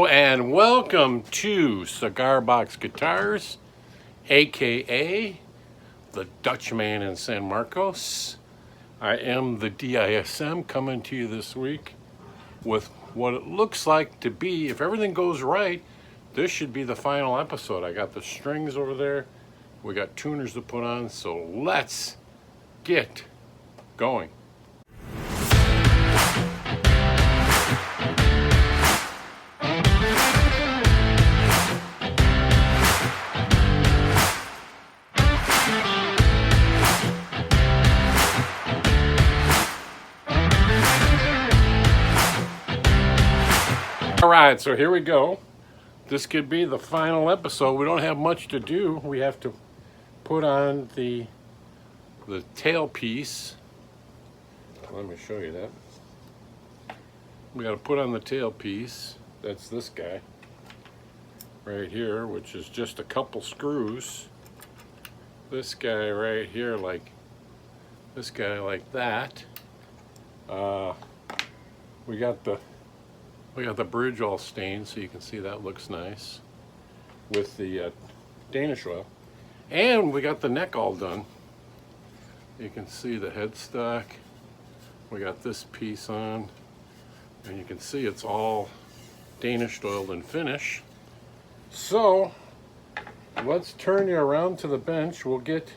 Hello and welcome to Cigar Box Guitars, aka the Dutchman in San Marcos. I am the DISM coming to you this week with what it looks like to be, if everything goes right, this should be the final episode. I got the strings over there, we got tuners to put on, so let's get going. All right, so here we go. This could be the final episode. We don't have much to do. We have to put on the tail piece. Let me show you that. We got to put on the tail piece. That's this guy right here, which is just a couple screws. This guy right here, like this guy, like that. We got the bridge all stained, so you can see that looks nice with the Danish oil. And we got the neck all done. You can see the headstock. We got this piece on, and you can see it's all Danish oiled and finished. So let's turn you around to the bench. We'll get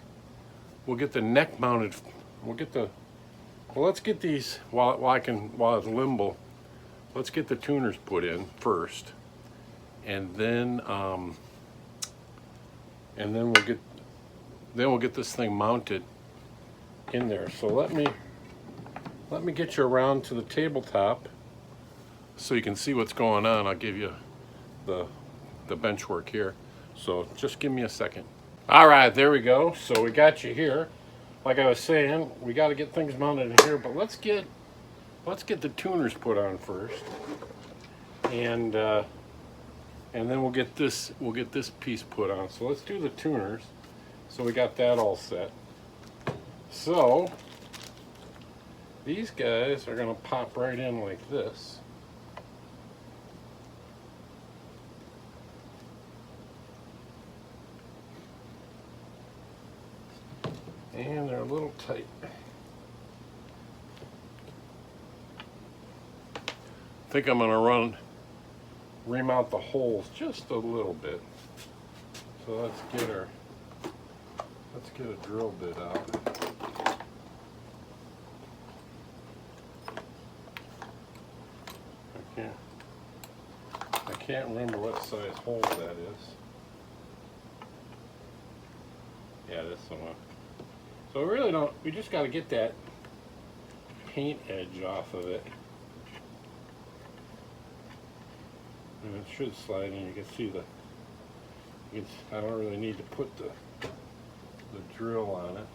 the neck mounted. Let's get these while it's limbo. Let's get the tuners put in first, and then we'll get this thing mounted in there. So let me get you around to the tabletop so you can see what's going on. I'll give you the bench work here. So just give me a second. All right, there we go. So we got you here. Like I was saying, we got to get things mounted in here, but let's get the tuners put on first, and then we'll get this piece put on. So let's do the tuners. So we got that all set. So these guys are going to pop right in like this. And they're a little tight. I think I'm going to remount the holes just a little bit. So let's get a drill bit out. I can't remember what size hole that is. Yeah, this one. So we just got to get that paint edge off of it. And it should slide in. You can see I don't really need to put the drill on it.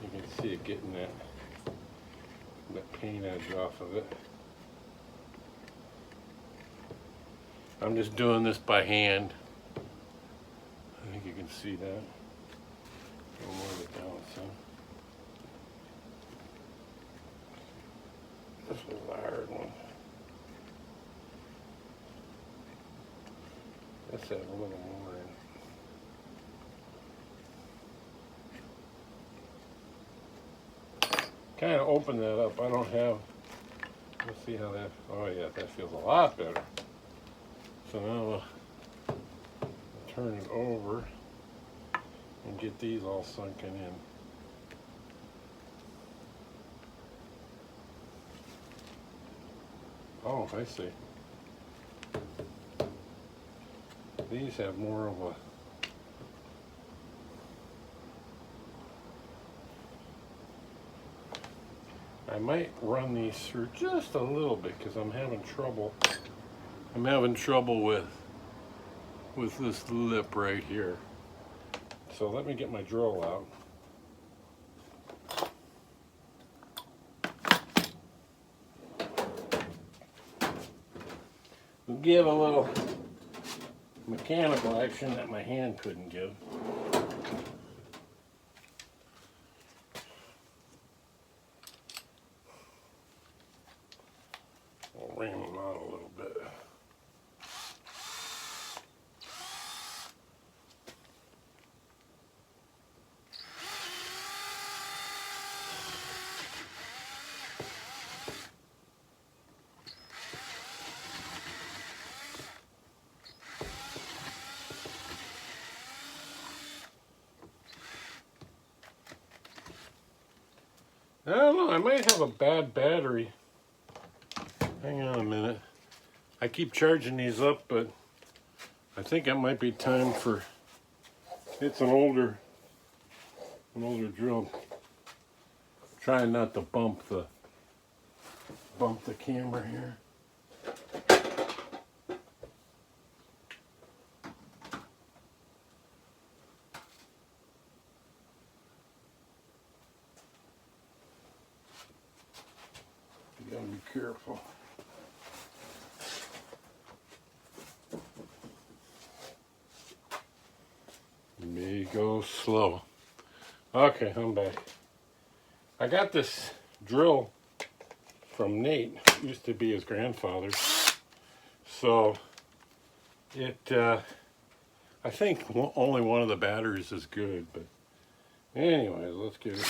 You can see it getting that paint edge off of it. I'm just doing this by hand. I think you can see that. Go more of it down some. This was a hard one. Let's have a little more in. Kind of open that up. I don't have. Let's see how that. Oh yeah, that feels a lot better. So now we'll turn it over and get these all sunken in. Oh, I see. These have more of I might run these through just a little bit because I'm having trouble with this lip right here. So let me get my drill out. We'll give a little mechanical action that my hand couldn't give. We'll ram them out a little bit. I don't know, I might have a bad battery. Hang on a minute. I keep charging these up, but I think it might be time for, it's an older drill. Trying not to bump the camera here. You gotta be careful. May go slow. Okay, I'm back. I got this drill from Nate. It used to be his grandfather's. So it, I think only one of the batteries is good, but anyways, let's give it.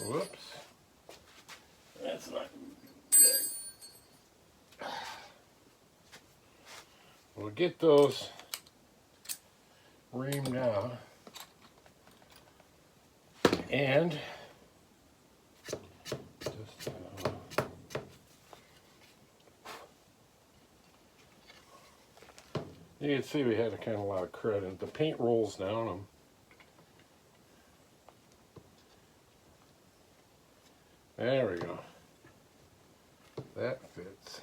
Whoops. That's not good. We'll get those reamed out. And just, you can see we had a kind of lot of credit. The paint rolls down them. There we go. That fits.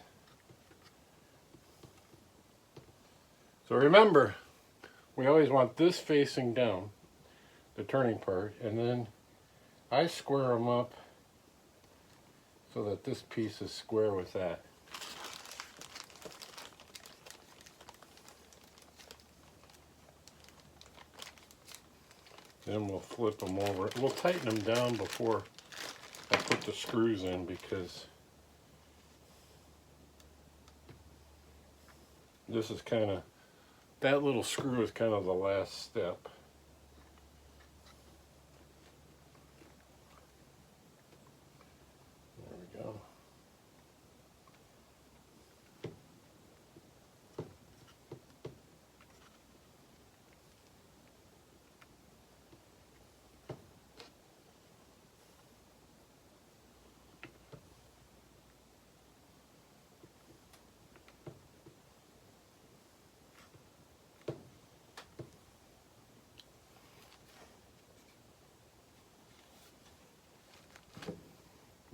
So remember, we always want this facing down, the turning part, and then I square them up so that this piece is square with that. Then we'll flip them over. We'll tighten them down before I put the screws in, because this is kind of, that little screw is kind of the last step. There we go.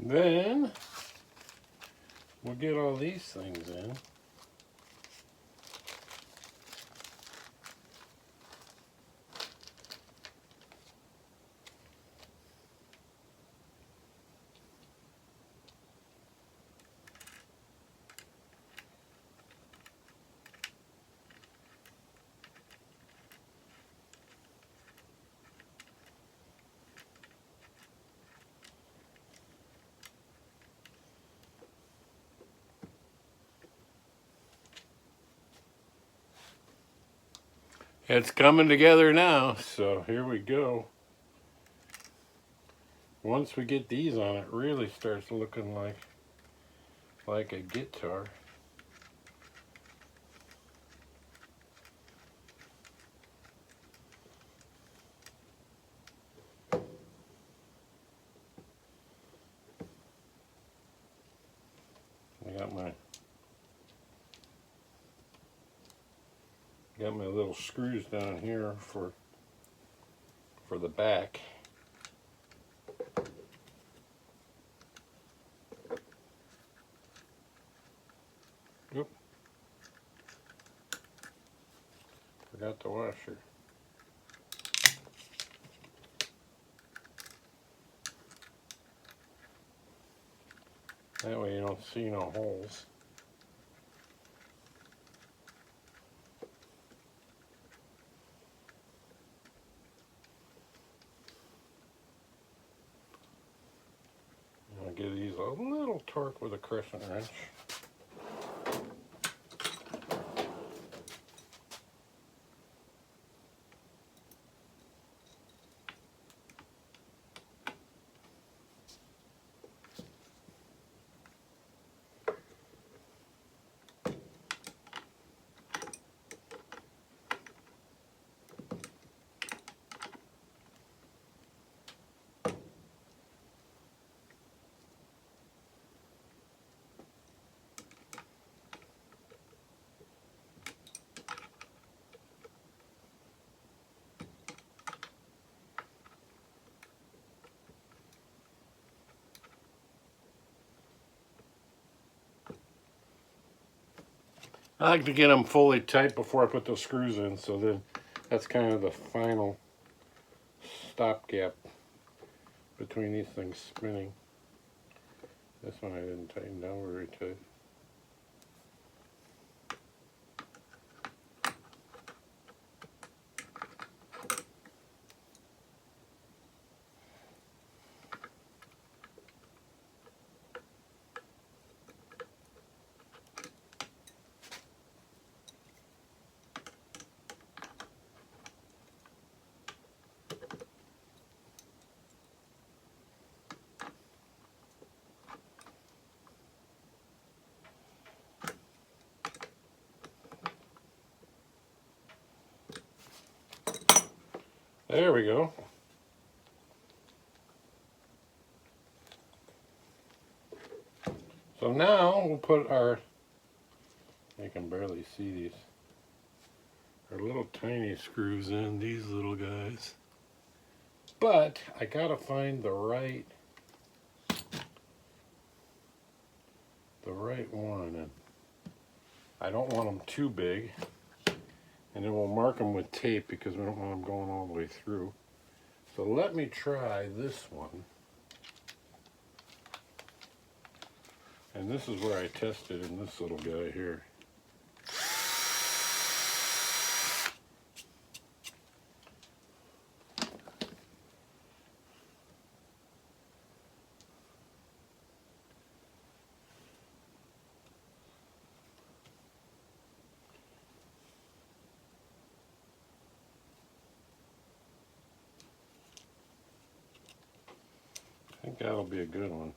Then we'll get all these things in. It's coming together now, so here we go. Once we get these on, it really starts looking like a guitar. I got my little screws down here for the back. Oop. Forgot the washer. That way you don't see no holes. I'll give these a little torque with a crescent wrench. I like to get them fully tight before I put those screws in, so then that's kind of the final stopgap between these things spinning. This one I didn't tighten down very tight. There we go. So now we'll put our, I can barely see these, our little tiny screws in, these little guys. But I gotta find the right one, and I don't want them too big. And then we'll mark them with tape because we don't want them going all the way through. So let me try this one. And this is where I tested in this little guy here. I think that'll be a good one,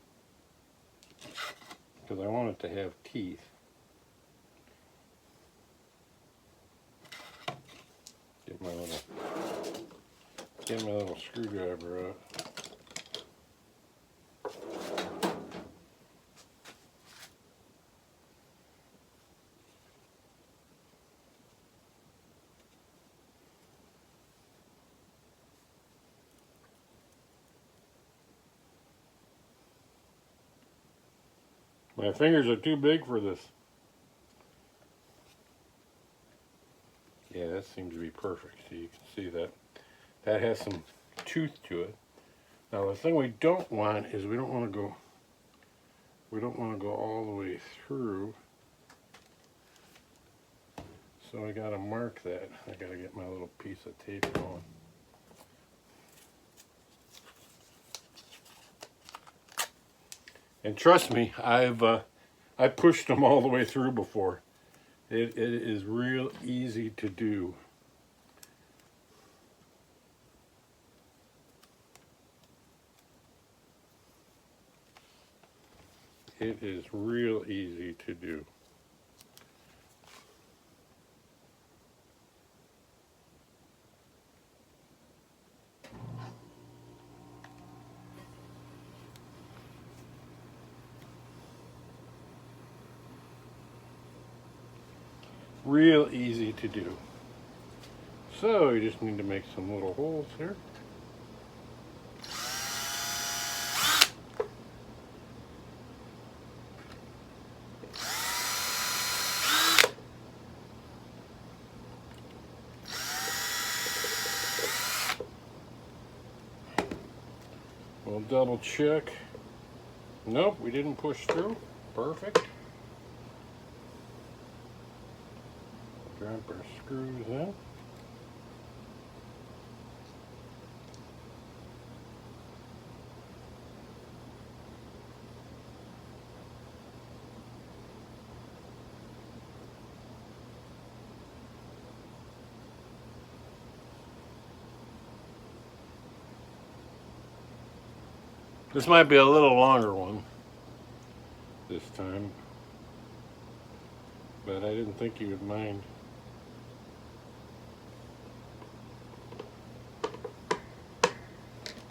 because I want it to have teeth. Get my little screwdriver out. My fingers are too big for this. Yeah, that seems to be perfect. So you can see that that has some tooth to it. Now the thing we don't want is we don't want to go all the way through. So I got to mark that. I got to get my little piece of tape going. And trust me, I pushed them all the way through before. It is real easy to do. It is real easy to do. Real easy to do. So you just need to make some little holes here. We'll double check. Nope, we didn't push through. Perfect. Drop our screws in. This might be a little longer one this time, but I didn't think you would mind.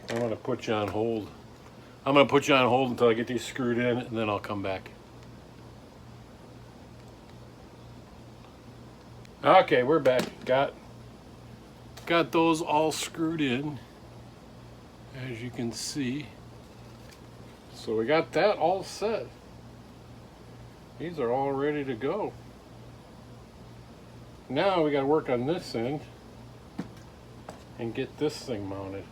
I'm going to put you on hold. I'm going to put you on hold until I get these screwed in, and then I'll come back. Okay, we're back. Got those all screwed in, as you can see. So we got that all set. These are all ready to go. Now we got to work on this end and get this thing mounted.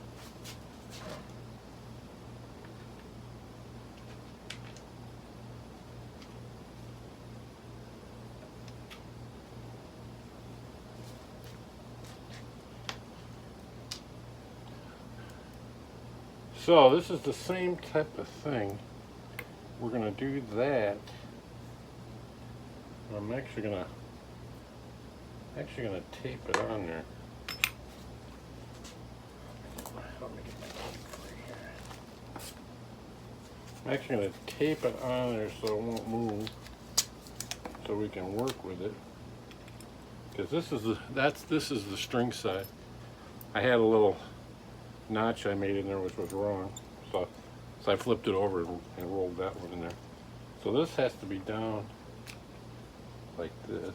So this is the same type of thing. We're going to do that. I'm actually going to tape it on there. Let me get my tape right here. I'm actually going to tape it on there so it won't move, so we can work with it. Because this is the string side. I had a little notch I made in there which was wrong, so I flipped it over and rolled that one in there. So this has to be down like this.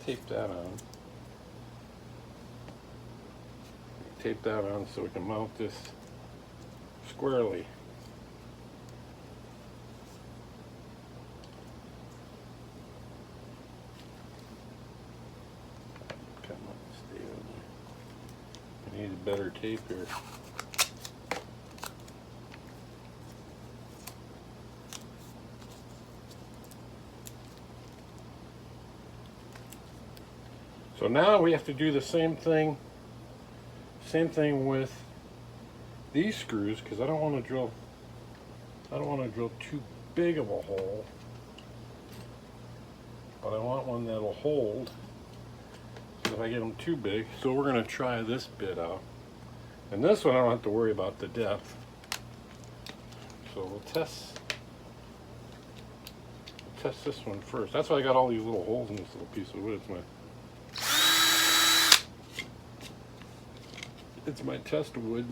Tape that on. Tape that on so we can mount this squarely. Come on, stay on there. I need a better tape here. So now we have to do the same thing with these screws, because I don't want to drill too big of a hole, but I want one that'll hold if I get them too big. So we're going to try this bit out, and this one I don't have to worry about the depth. So we'll test this one first. That's why I got all these little holes in this little piece of wood. It's my test wood.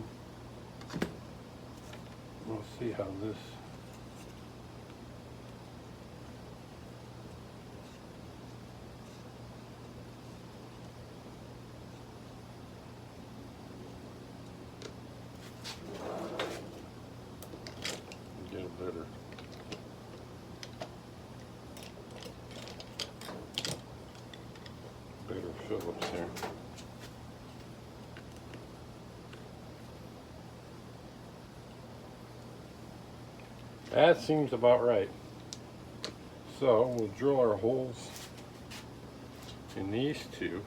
We'll see how this. Get a better. Phillips here. That seems about right. So we'll drill our holes in these two.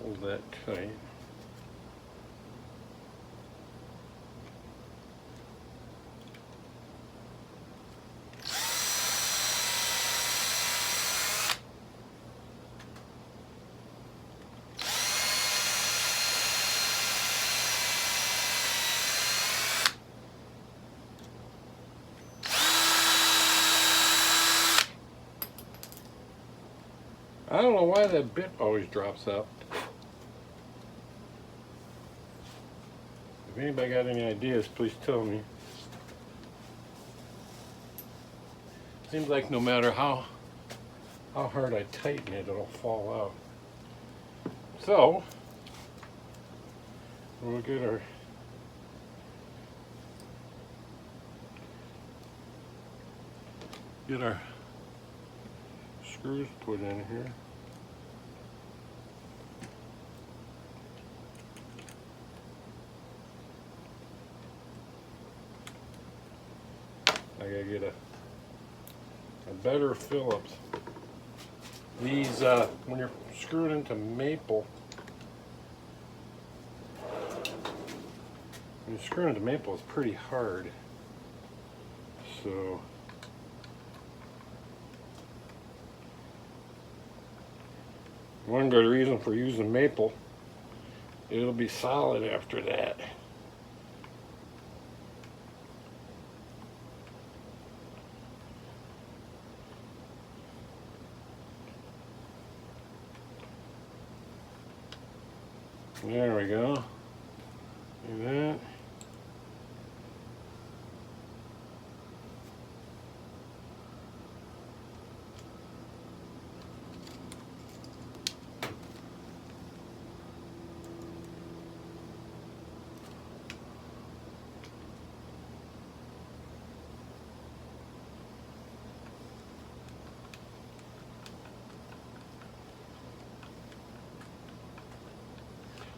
Hold that tight. I don't know why that bit always drops out. If anybody got any ideas, please tell me. Seems like no matter how hard I tighten it, it'll fall out. So we'll get our screws put in here. I gotta get a better Phillips. These, when you're screwed into maple, it's pretty hard. So one good reason for using maple, it'll be solid after that. There we go. Do that.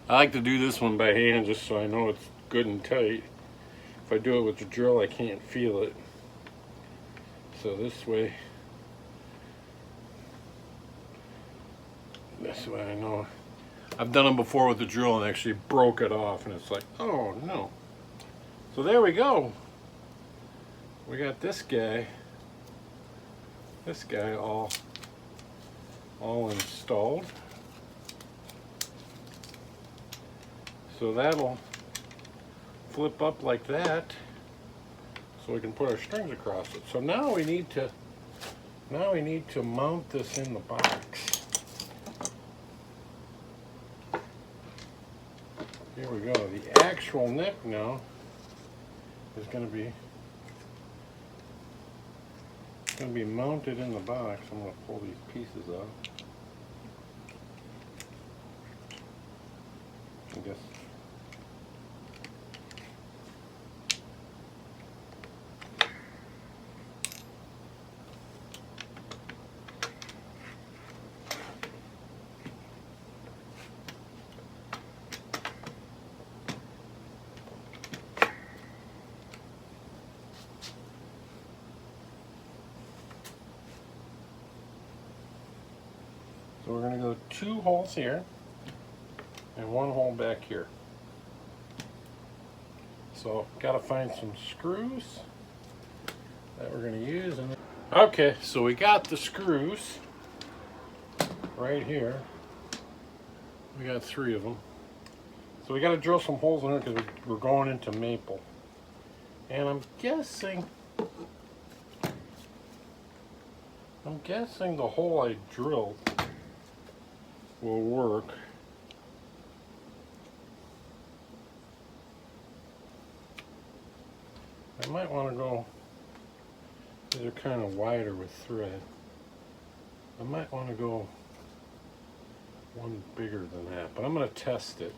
I like to do this one by hand just so I know it's good and tight. If I do it with the drill, I can't feel it. So this way I know. I've done them before with the drill and actually broke it off, and it's like, oh no. So there we go. We got this guy all installed. So that'll flip up like that, so we can put our strings across it. So now we need to mount this in the box. Here we go. The actual neck now is going to be mounted in the box. I'm going to pull these pieces out. I guess. So we're going to go 2 holes here and 1 hole back here. So got to find some screws that we're going to use. Okay, so we got the screws right here. We got 3 of them. So we got to drill some holes in there because we're going into maple. And I'm guessing the hole I drilled will work. I might want to go, these are kind of wider with thread. I might want to go one bigger than that, but I'm going to test it.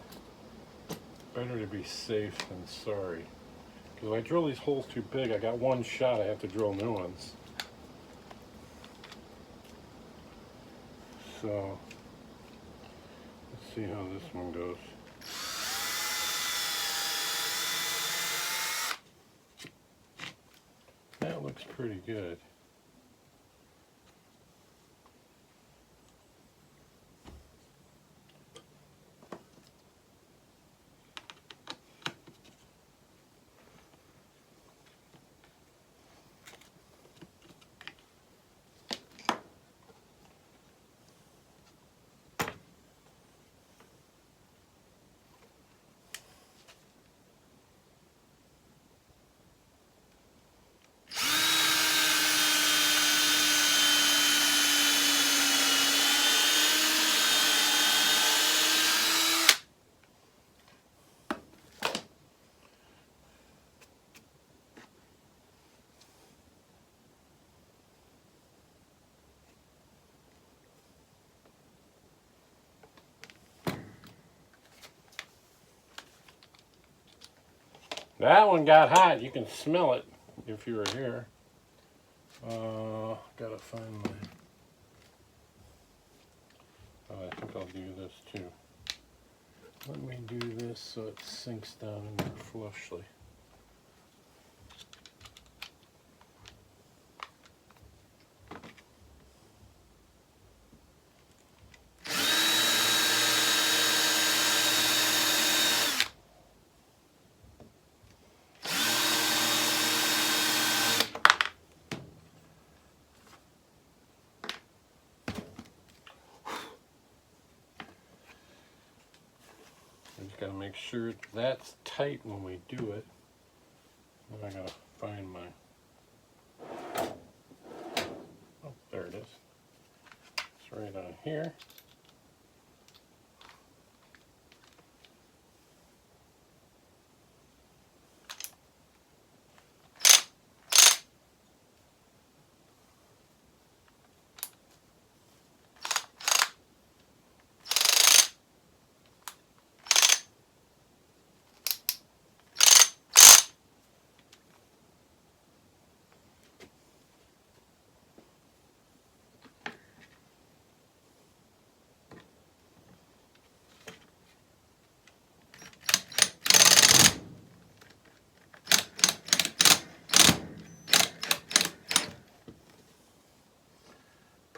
Better to be safe than sorry. Because if I drill these holes too big, I got 1 shot, I have to drill new ones. So, let's see how this one goes. That looks pretty good. That one got hot. You can smell it if you were here. Gotta find my... I think I'll do this too. Let me do this so it sinks down in there flushly. Got to make sure that's tight when we do it. Then I gotta find my... Oh, there it is. It's right on here.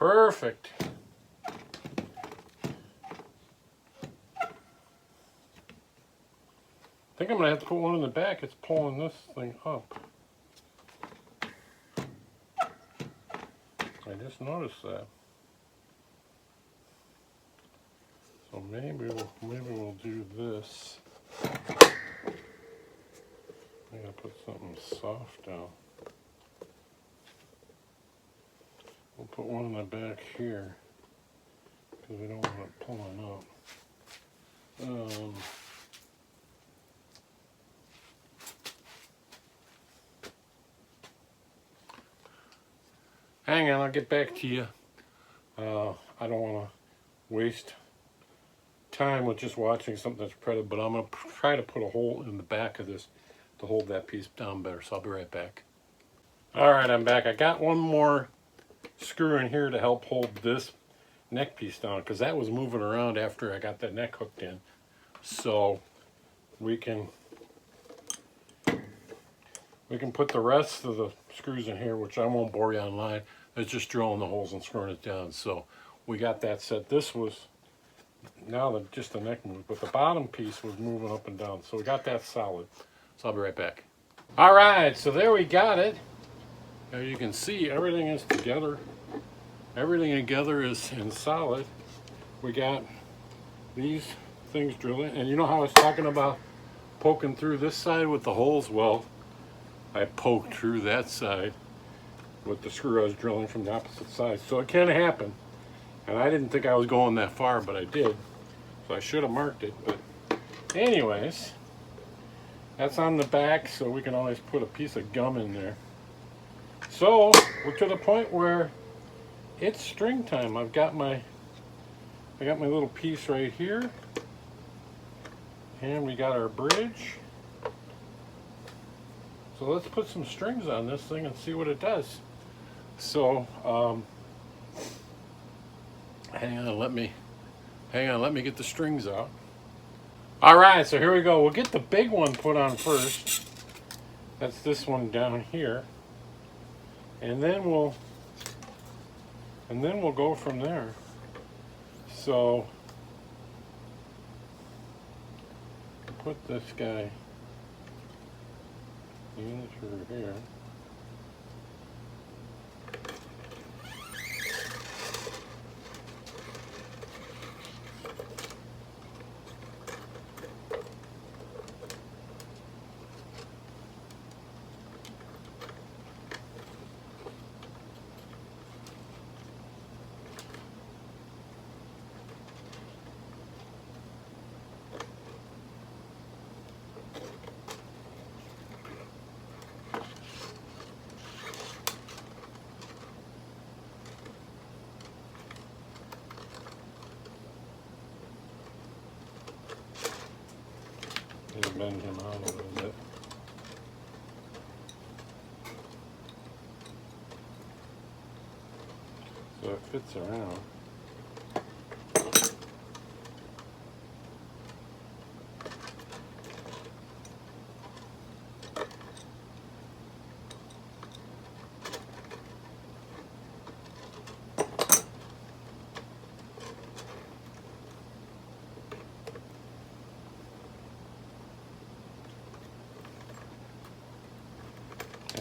Perfect. I think I'm going to have to put one in the back. It's pulling this thing up. I just noticed that. So maybe we'll do this. I gotta put something soft down. We'll put one in the back here because we don't want it pulling up. Hang on, I'll get back to you. I don't want to waste time with just watching something that's printed, but I'm going to try to put a hole in the back of this to hold that piece down better, so I'll be right back. Alright, I'm back. I got one more screw in here to help hold this neck piece down because that was moving around after I got that neck hooked in. So we can put the rest of the screws in here, which I won't bore you online. It's just drilling the holes and screwing it down. So we got that set. This was now just the neck moved, but the bottom piece was moving up and down. So we got that solid. So I'll be right back. All right, so there we got it. Now you can see everything is together. Everything together is in solid. We got these things drilling, and you know how I was talking about poking through this side with the holes? Well, I poked through that side with the screw I was drilling from the opposite side. So it can happen. And I didn't think I was going that far, but I did. So I should have marked it. But anyways, that's on the back, so we can always put a piece of gum in there. So we're to the point where it's string time. I got my little piece right here. And we got our bridge. So let's put some strings on this thing and see what it does. So, hang on, let me get the strings out. All right, so here we go. We'll get the big one put on first. That's this one down here. And then we'll go from there. So, put this guy in through here. And bend him out a little bit. So it fits around.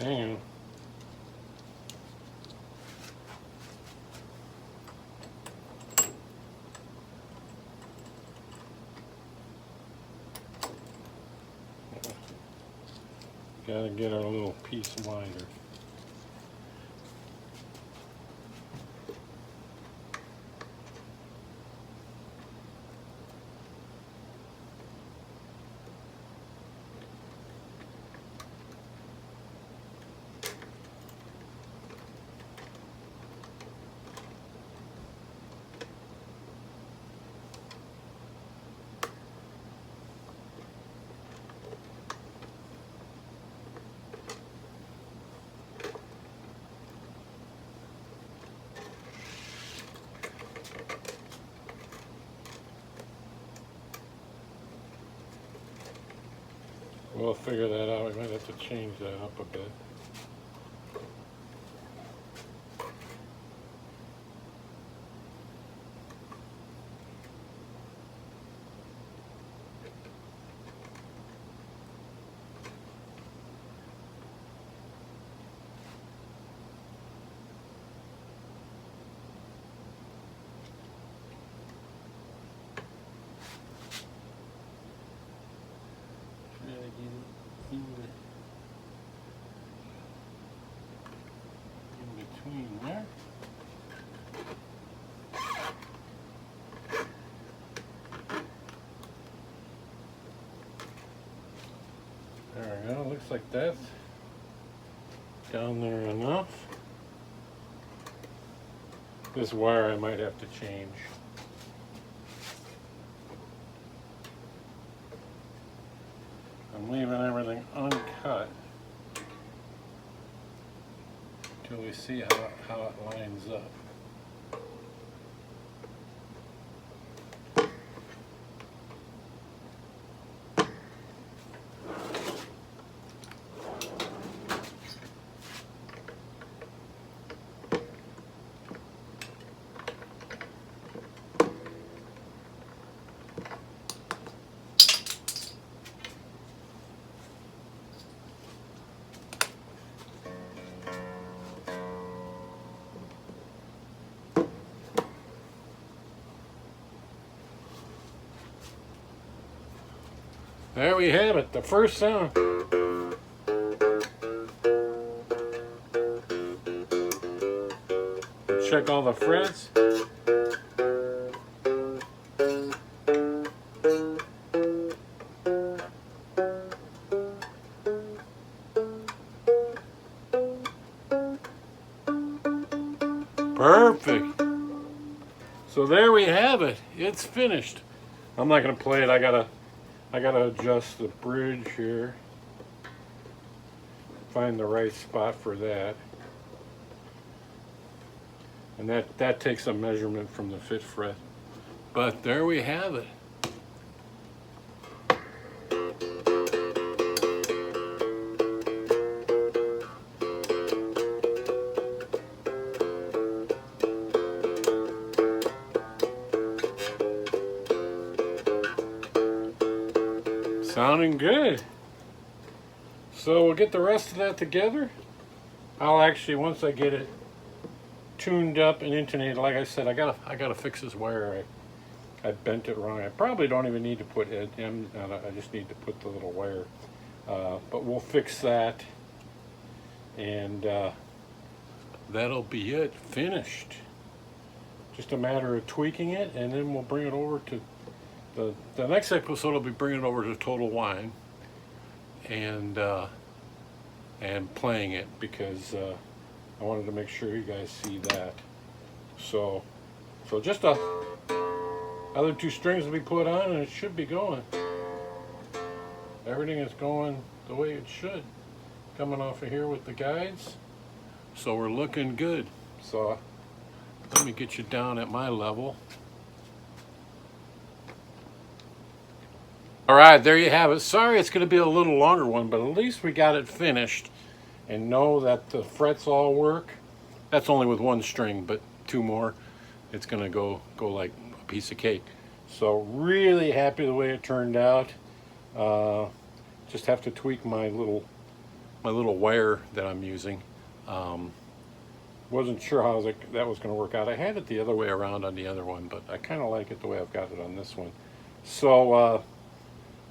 And gotta get our little piece wider. We'll figure that out. We might have to change that up a bit. looks like that's down there enough. This wire I might have to change. I'm leaving everything uncut till we see how it lines up. There we have it, the first sound. Check all the frets. Perfect. So there we have it. It's finished. I'm not going to play it. I gotta adjust the bridge here. Find the right spot for that. And that takes a measurement from the fit fret. But there we have it. Sounding good. So we'll get the rest of that together. I'll actually, once I get it tuned up and intonated, like I said, I gotta fix this wire. I bent it wrong. I probably don't even need to put it in. I just need to put the little wire. But we'll fix that, and that'll be it. Finished. Just a matter of tweaking it, and then we'll bring it over to the next episode. Will be bringing it over to Total Wine and playing it, because I wanted to make sure you guys see that. So just other two strings will be put on, and it should be going. Everything is going the way it should. Coming off of here with the guides. So we're looking good. So let me get you down at my level. All right, there you have it. Sorry it's going to be a little longer one, but at least we got it finished. And know that the frets all work. That's only with one string, but two more, it's going to go like a piece of cake. So really happy the way it turned out. Just have to tweak my little wire that I'm using. Wasn't sure how that was going to work out. I had it the other way around on the other one, but I kind of like it the way I've got it on this one. So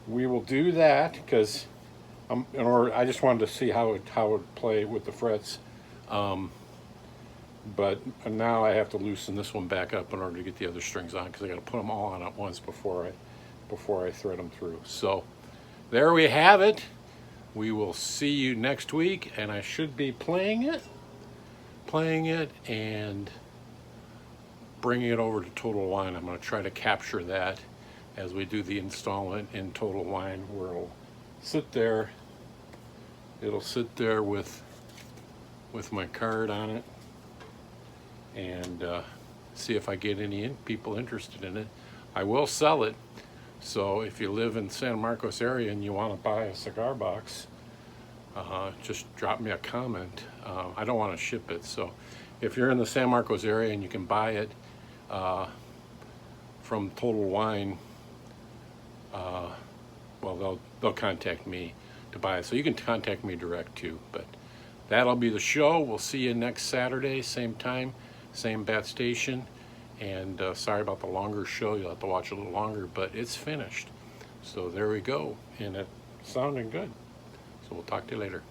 we will do that, because I just wanted to see how it would play with the frets. But now I have to loosen this one back up in order to get the other strings on, because I got to put them all on at once before I thread them through. So there we have it. We will see you next week, and I should be playing it and bringing it over to Total Wine. I'm going to try to capture that as we do the installment in Total Wine, where it'll sit there. It'll sit there with my card on it, and see if I get any people interested in it. I will sell it. So if you live in San Marcos area and you want to buy a cigar box, just drop me a comment. I don't want to ship it, so if you're in the San Marcos area and you can buy it from Total Wine, well, they'll contact me to buy it. So you can contact me direct too. But that'll be the show. We'll see you next Saturday, same time, same bat station. And sorry about the longer show. You'll have to watch a little longer, but it's finished. So there we go, and it's sounding good. So we'll talk to you later.